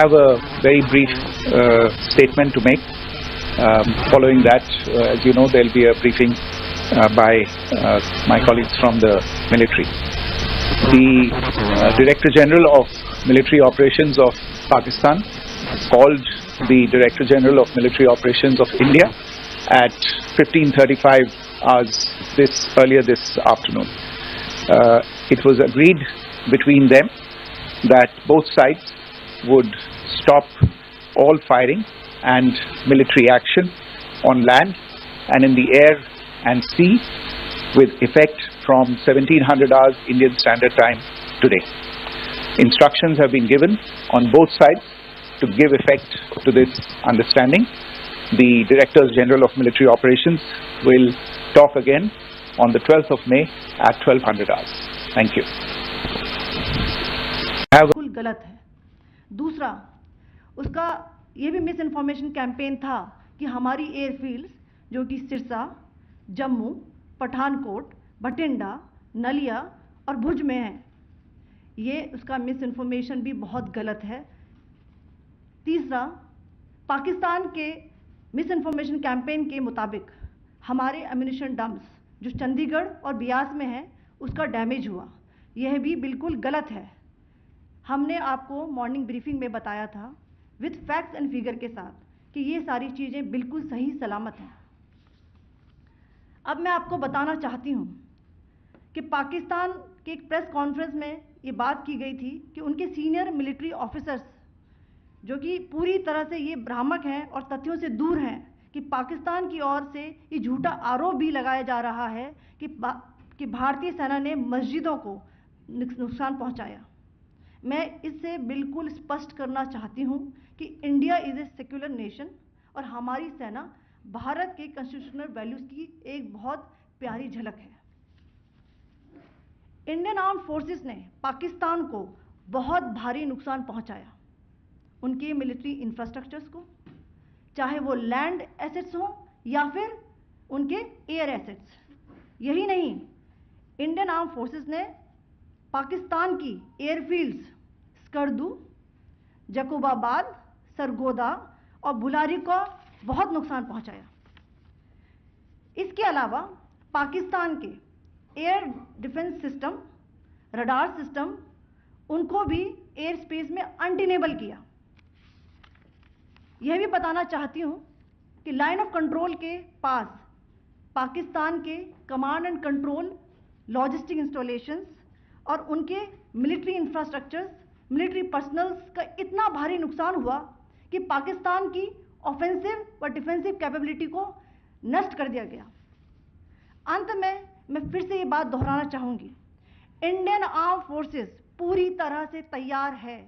have a very brief statement to make. Following that, as you know, there will be a briefing by my colleagues from the military. The Director General of Military Operations of Pakistan called the Director General of Military Operations of India at 15:35 hours earlier this afternoon. It was agreed between them that both sides would stop all firing and military action on land and in the air and sea with effect from 1700 hours Indian Standard Time today. Instructions have been given on both sides to give effect to this understanding. The Directors General of Military Operations will talk again on the 12th of May at 1200 hours. Thank you. बिल्कुल गलत है। दूसरा, उसका ये भी miss information campaign था कि हमारी एयरफील्ड्स जो कि सिरसा, जम्मू, पठानकोट, बठिंडा, नलिया और भुज में है, ये उसका मिस इन्फॉर्मेशन भी बहुत गलत है। तीसरा, पाकिस्तान के मिस इन्फॉर्मेशन कैंपेन के मुताबिक हमारे एम्यूनिशन डंप्स जो चंडीगढ़ और बियास में है उसका डैमेज हुआ, यह भी बिल्कुल गलत है। हमने आपको मॉर्निंग ब्रीफिंग में बताया था विद फैक्ट्स एंड फिगर के साथ कि ये सारी चीज़ें बिल्कुल सही सलामत हैं। अब मैं आपको बताना चाहती हूँ कि पाकिस्तान के एक प्रेस कॉन्फ्रेंस में ये बात की गई थी कि उनके सीनियर मिलिट्री ऑफिसर्स जो कि पूरी तरह से ये भ्रामक हैं और तथ्यों से दूर हैं कि पाकिस्तान की ओर से ये झूठा आरोप भी लगाया जा रहा है कि भारतीय सेना ने मस्जिदों को नुकसान पहुंचाया। मैं इससे बिल्कुल स्पष्ट करना चाहती हूं कि India is a secular nation और हमारी सेना भारत के कॉन्स्टिट्यूशनल वैल्यूज़ की एक बहुत प्यारी झलक है। इंडियन आर्म फोर्सेस ने पाकिस्तान को बहुत भारी नुकसान पहुंचाया, उनके मिलिट्री इंफ्रास्ट्रक्चर्स को, चाहे वो लैंड एसेट्स हों या फिर उनके एयर एसेट्स। यही नहीं, इंडियन आर्म फोर्सेस ने पाकिस्तान की एयरफील्ड्स स्कर्दू, जकोबाबाद, सरगोदा और बुलारी को बहुत नुकसान पहुंचाया। इसके अलावा पाकिस्तान के air defence system, radar system, उनको भी एयर स्पेस में अनटेनेबल किया। यह भी बताना चाहती हूं कि लाइन ऑफ कंट्रोल के पास पाकिस्तान के command and control logistic installations और उनके मिलिट्री इंफ्रास्ट्रक्चर्स, मिलिट्री पर्सनल्स का इतना भारी नुकसान हुआ कि पाकिस्तान की ऑफेंसिव व डिफेंसिव कैपेबिलिटी को नष्ट कर दिया गया। अंत में मैं फिर से ये बात दोहराना चाहूँगी, इंडियन आर्म फोर्सेस पूरी तरह से तैयार है,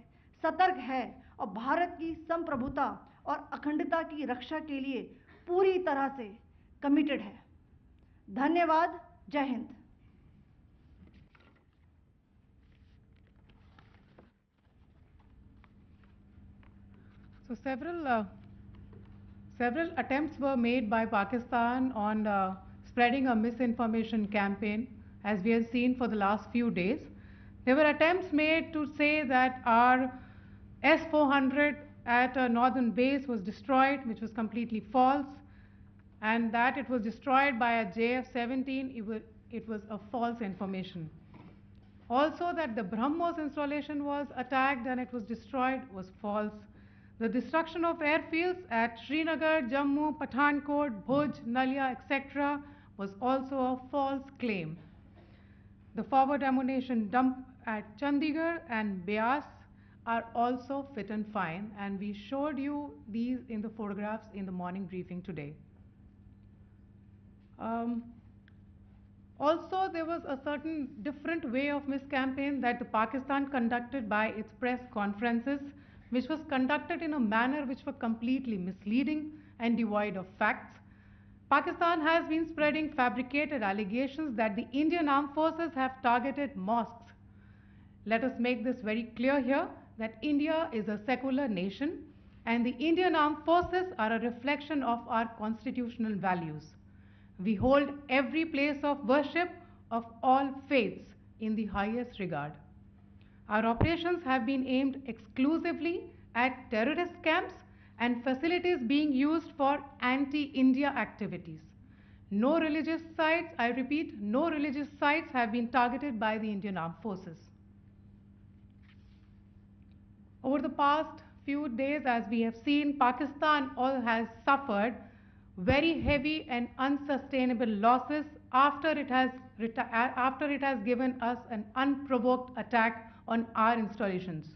सतर्क है और भारत की संप्रभुता और अखंडता की रक्षा के लिए पूरी तरह से कमिटेड है। धन्यवाद। जय Hind. So several attempts were made by Pakistan on spreading a misinformation campaign, as we have seen for the last few days. There were attempts made to say that our S-400 at a northern base was destroyed, which was completely false, and that it was destroyed by a JF-17, it was a false information. Also that the BrahMos installation was attacked and it was destroyed was false. The destruction of airfields at Srinagar, Jammu, Pathankot, Bhuj, Nalia, etc. was also a false claim. The forward ammunition dump at Chandigarh and Beas are also fit and fine, and we showed you these in the photographs in the morning briefing today. Also, there was a certain different way of miscampaign that the Pakistan conducted by its press conferences, which was conducted in a manner which were completely misleading and devoid of facts. Pakistan has been spreading fabricated allegations that the Indian armed forces have targeted mosques. Let us make this very clear here that India is a secular nation and the Indian armed forces are a reflection of our constitutional values. We hold every place of worship of all faiths in the highest regard. Our operations have been aimed exclusively at terrorist camps and facilities being used for anti-India activities. No religious sites, I repeat, no religious sites have been targeted by the Indian Armed Forces. Over the past few days, as we have seen, Pakistan has suffered very heavy and unsustainable losses after it has given us an unprovoked attack on our installations.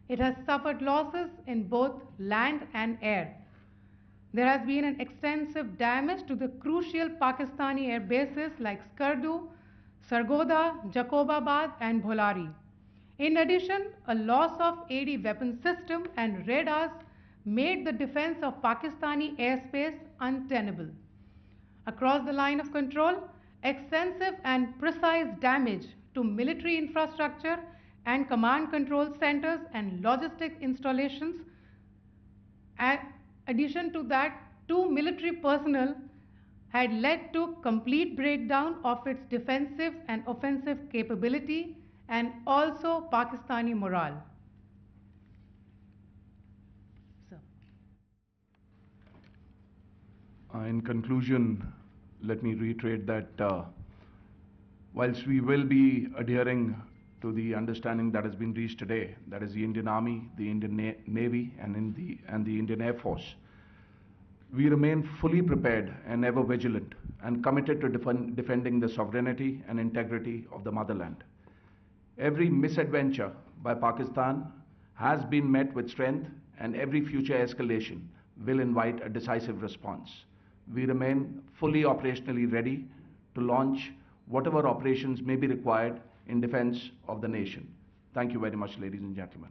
It has suffered losses in both land and air. There has been an extensive damage to the crucial Pakistani air bases like Skardu, Sargodha, Jacobabad and Bholari. In addition, a loss of AD weapon system and radars made the defense of Pakistani airspace untenable. Across the line of control, extensive and precise damage to military infrastructure and command control centers and logistic installations. In addition to that, 2 military personnel had led to complete breakdown of its defensive and offensive capability and also Pakistani morale. In conclusion, let me reiterate that whilst we will be adhering to the understanding that has been reached today, that is the Indian Army, the Indian Navy and the Indian Air Force, we remain fully prepared and ever vigilant and committed to defending the sovereignty and integrity of the motherland. Every misadventure by Pakistan has been met with strength, and every future escalation will invite a decisive response. We remain fully operationally ready to launch whatever operations may be required in defense of the nation. Thank you very much, ladies and gentlemen.